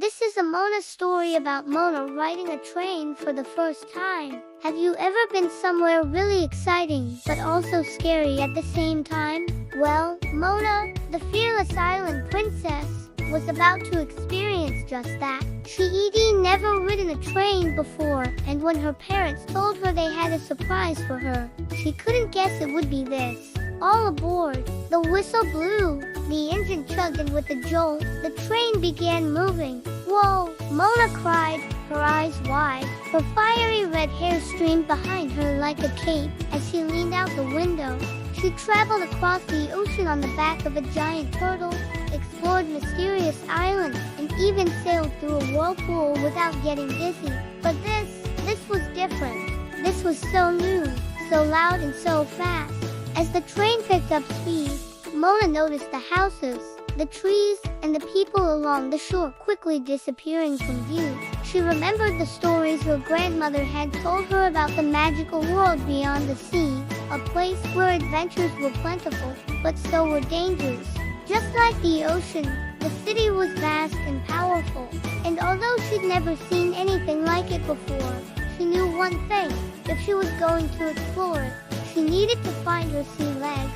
This is a Mona story about Mona riding a train for the first time. Have you ever been somewhere really exciting but also scary at the same time? Well, Mona, the fearless island princess, was about to experience just that. She'd never ridden a train before, and when her parents told her they had a surprise for her, she couldn't guess it would be this. All aboard, the whistle blew, the engine chugged, and with a jolt, the train began moving. Whoa! Mona cried, her eyes wide. Her fiery red hair streamed behind her like a cape as she leaned out the window. She traveled across the ocean on the back of a giant turtle, explored mysterious islands, and even sailed through a whirlpool without getting dizzy. But this was different. This was so new, so loud, and so fast. As the train picked up speed, Mona noticed the houses, the trees, and the people along the shore quickly disappearing from view. She remembered the stories her grandmother had told her about the magical world beyond the sea, a place where adventures were plentiful, but so were dangers. Just like the ocean, the city was vast and powerful, and although she'd never seen anything like it before, she knew one thing: if she was going to explore it, she needed to find her sea legs.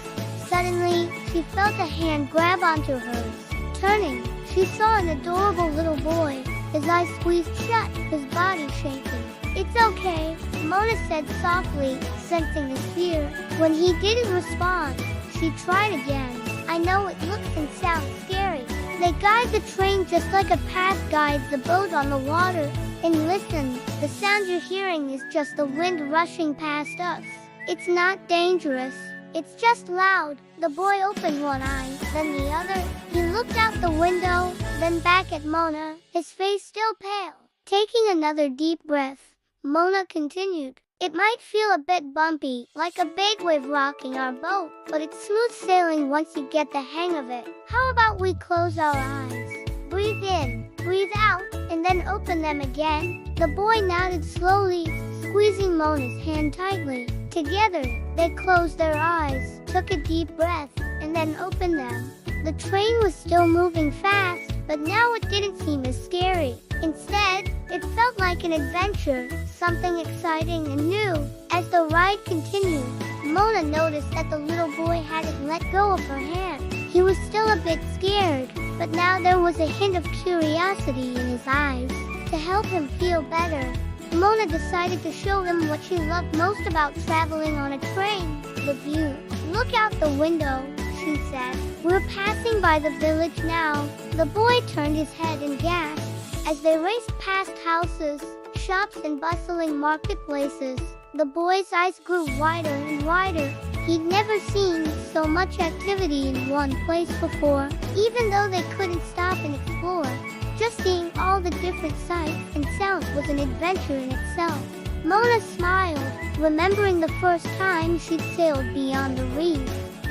Suddenly, she felt a hand grab onto hers. Turning, she saw an adorable little boy, his eyes squeezed shut, his body shaking. "It's okay," Mona said softly, sensing his fear. When he didn't respond, she tried again. "I know it looks and sounds scary. They guide the train just like a path guides the boat on the water. And listen, the sound you're hearing is just the wind rushing past us. It's not dangerous. It's just loud." The boy opened one eye, then the other. He looked out the window, then back at Mona, his face still pale. Taking another deep breath, Mona continued, "It might feel a bit bumpy, like a big wave rocking our boat, but it's smooth sailing once you get the hang of it. How about we close our eyes? Breathe in, breathe out, and then open them again?" The boy nodded slowly, squeezing Mona's hand tightly. Together, they closed their eyes, took a deep breath, and then opened them. The train was still moving fast, but now it didn't seem as scary. Instead, it felt like an adventure, something exciting and new. As the ride continued, Mona noticed that the little boy hadn't let go of her hand. He was still a bit scared, but now there was a hint of curiosity in his eyes. To help him feel better, Mona decided to show him what she loved most about traveling on a train: the view. "Look out the window," she said. "We're passing by the village now." The boy turned his head and gasped. As they raced past houses, shops, and bustling marketplaces, the boy's eyes grew wider and wider. He'd never seen so much activity in one place before, even though they couldn't stop and explore. Just seeing all the different sights and sounds was an adventure in itself. Mona smiled, remembering the first time she'd sailed beyond the reef.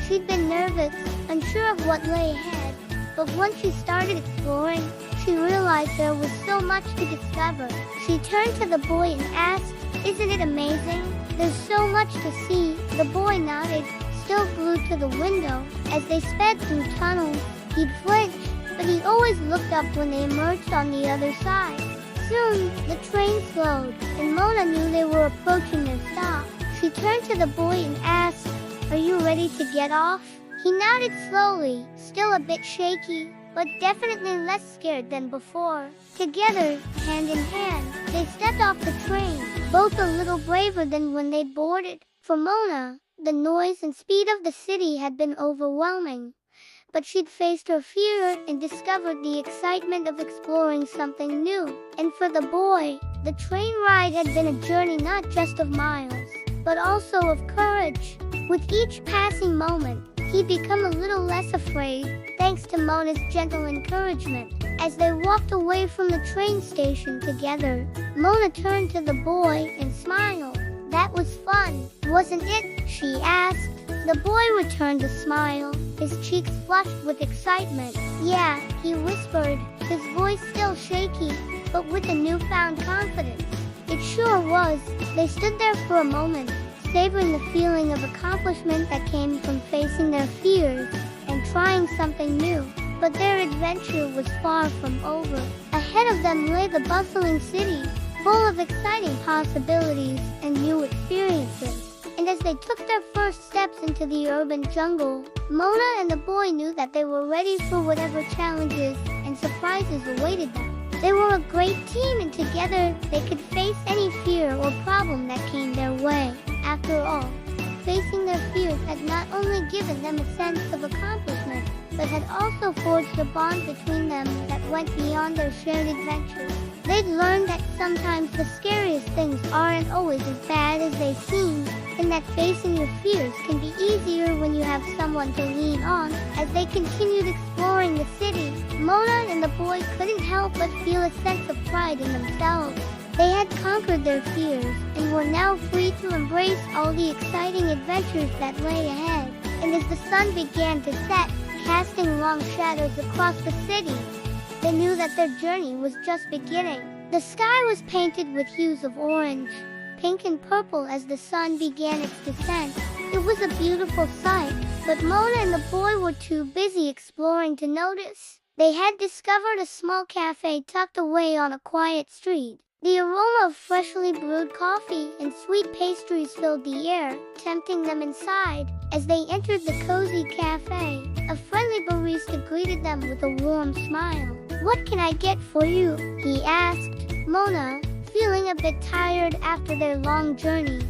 She'd been nervous, unsure of what lay ahead, but once she started exploring, she realized there was so much to discover. She turned to the boy and asked, "Isn't it amazing? There's so much to see." The boy nodded, still glued to the window. As they sped through tunnels, he'd flinch, but he always looked up when they emerged on the other side. Soon, the train slowed, and Mona knew they were approaching their stop. She turned to the boy and asked, "Are you ready to get off?" He nodded slowly, still a bit shaky, but definitely less scared than before. Together, hand in hand, they stepped off the train, both a little braver than when they'd boarded. For Mona, the noise and speed of the city had been overwhelming, but she'd faced her fear and discovered the excitement of exploring something new. And for the boy, the train ride had been a journey not just of miles, but also of courage. With each passing moment, he'd become a little less afraid, thanks to Mona's gentle encouragement. As they walked away from the train station together, Mona turned to the boy and smiled. "That was fun, wasn't it?" she asked. The boy returned a smile, his cheeks flushed with excitement. "Yeah," he whispered, his voice still shaky, but with a newfound confidence. "It sure was." They stood there for a moment, savoring the feeling of accomplishment that came from facing their fears and trying something new. But their adventure was far from over. Ahead of them lay the bustling city, full of exciting possibilities and new experiences. And as they took their first steps into the urban jungle, Mona and the boy knew that they were ready for whatever challenges and surprises awaited them. They were a great team, and together they could face any fear or problem that came their way. After all, facing their fears had not only given them a sense of accomplishment, but had also forged a bond between them that went beyond their shared adventures. They'd learned that sometimes the scariest things aren't always as bad as they seem, and that facing your fears can be easier when you have someone to lean on. As they continued exploring the city, Mona and the boy couldn't help but feel a sense of pride in themselves. They had conquered their fears and were now free to embrace all the exciting adventures that lay ahead. And as the sun began to set, casting long shadows across the city, they knew that their journey was just beginning. The sky was painted with hues of orange, pink and purple as the sun began its descent. It was a beautiful sight, but Mona and the boy were too busy exploring to notice. They had discovered a small cafe tucked away on a quiet street. The aroma of freshly brewed coffee and sweet pastries filled the air, tempting them inside. As they entered the cozy cafe, a friendly barista greeted them with a warm smile. "What can I get for you?" he asked. Mona, feeling a bit tired after their long journey,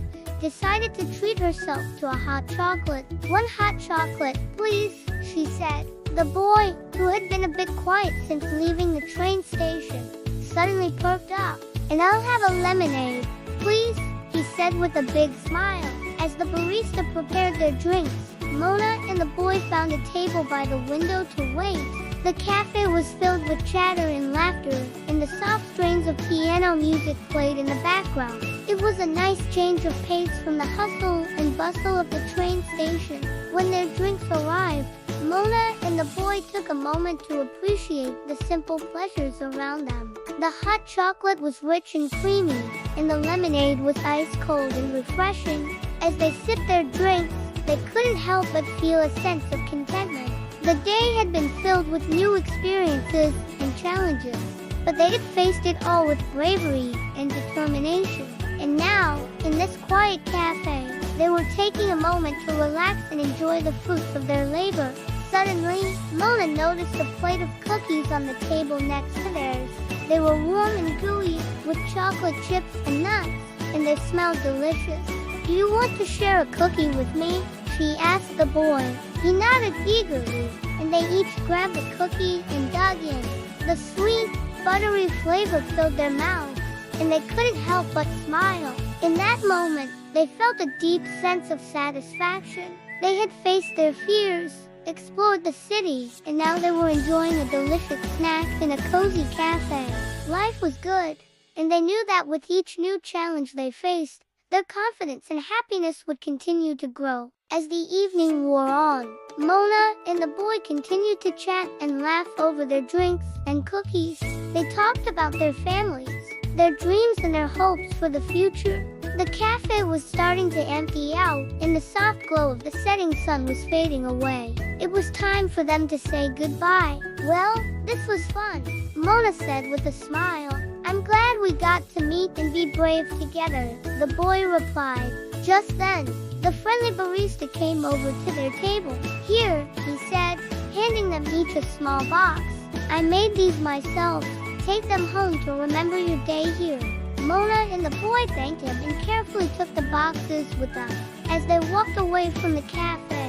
decided to treat herself to a hot chocolate. "One hot chocolate, please," she said. The boy, who had been a bit quiet since leaving the train station, suddenly perked up. "And I'll have a lemonade, please," he said with a big smile. As the barista prepared their drinks, Mona and the boy found a table by the window to wait. The cafe was filled with chatter and laughter, and the soft strains of piano music played in the background. It was a nice change of pace from the hustle and bustle of the train station. When their drinks arrived, Mona and the boy took a moment to appreciate the simple pleasures around them. The hot chocolate was rich and creamy, and the lemonade was ice cold and refreshing. As they sipped their drinks, they couldn't help but feel a sense of contentment. The day had been filled with new experiences and challenges, but they had faced it all with bravery and determination. And now, in this quiet cafe, they were taking a moment to relax and enjoy the fruits of their labor. Suddenly, Mona noticed a plate of cookies on the table next to theirs. They were warm and gooey, with chocolate chips and nuts, and they smelled delicious. "Do you want to share a cookie with me?" she asked the boy. He nodded eagerly, and they each grabbed a cookie and dug in. The sweet, buttery flavor filled their mouths, and they couldn't help but smile. In that moment, they felt a deep sense of satisfaction. They had faced their fears, explored the city, and now they were enjoying a delicious snack in a cozy cafe. Life was good, and they knew that with each new challenge they faced, their confidence and happiness would continue to grow. As the evening wore on, Mona and the boy continued to chat and laugh over their drinks and cookies. They talked about their families, their dreams and their hopes for the future. The cafe was starting to empty out, and the soft glow of the setting sun was fading away. It was time for them to say goodbye. "Well, this was fun," Mona said with a smile. "I'm glad we got to meet and be brave together," the boy replied. Just then, the friendly barista came over to their table. "Here," he said, handing them each a small box. "I made these myself. Take them home to remember your day here." Mona and the boy thanked him and carefully took the boxes with them. As they walked away from the cafe,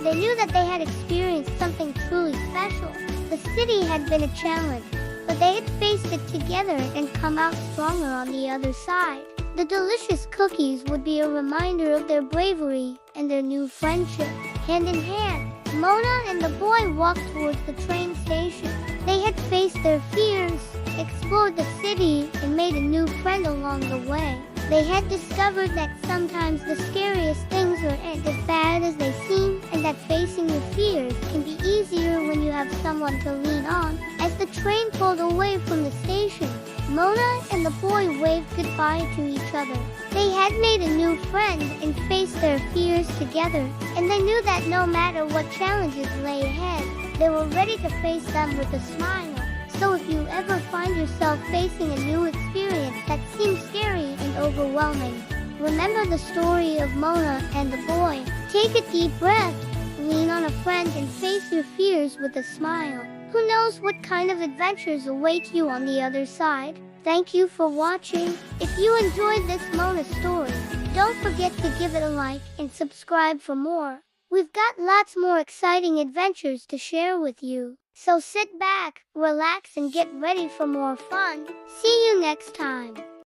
they knew that they had experienced something truly special. The city had been a challenge, but they had faced it together and come out stronger on the other side. The delicious cookies would be a reminder of their bravery and their new friendship. Hand in hand, Mona and the boy walked towards the train station. They had faced their fears, explored the city, and made a new friend along the way. They had discovered that sometimes the scariest things aren't as bad as they seem, and that facing your fears can be easier when you have someone to lean on. As the train pulled away from the station, Mona and the boy waved goodbye to each other. They had made a new friend and faced their fears together, and they knew that no matter what challenges lay ahead, They were ready to face them with a smile. So if you ever find yourself facing a new experience that seems scary and overwhelming, remember the story of Mona and the boy. Take a deep breath, lean on a friend, and face your fears with a smile. Who knows what kind of adventures await you on the other side? Thank you for watching. If you enjoyed this Mona story, don't forget to give it a like and subscribe for more. We've got lots more exciting adventures to share with you. So sit back, relax, and get ready for more fun. See you next time.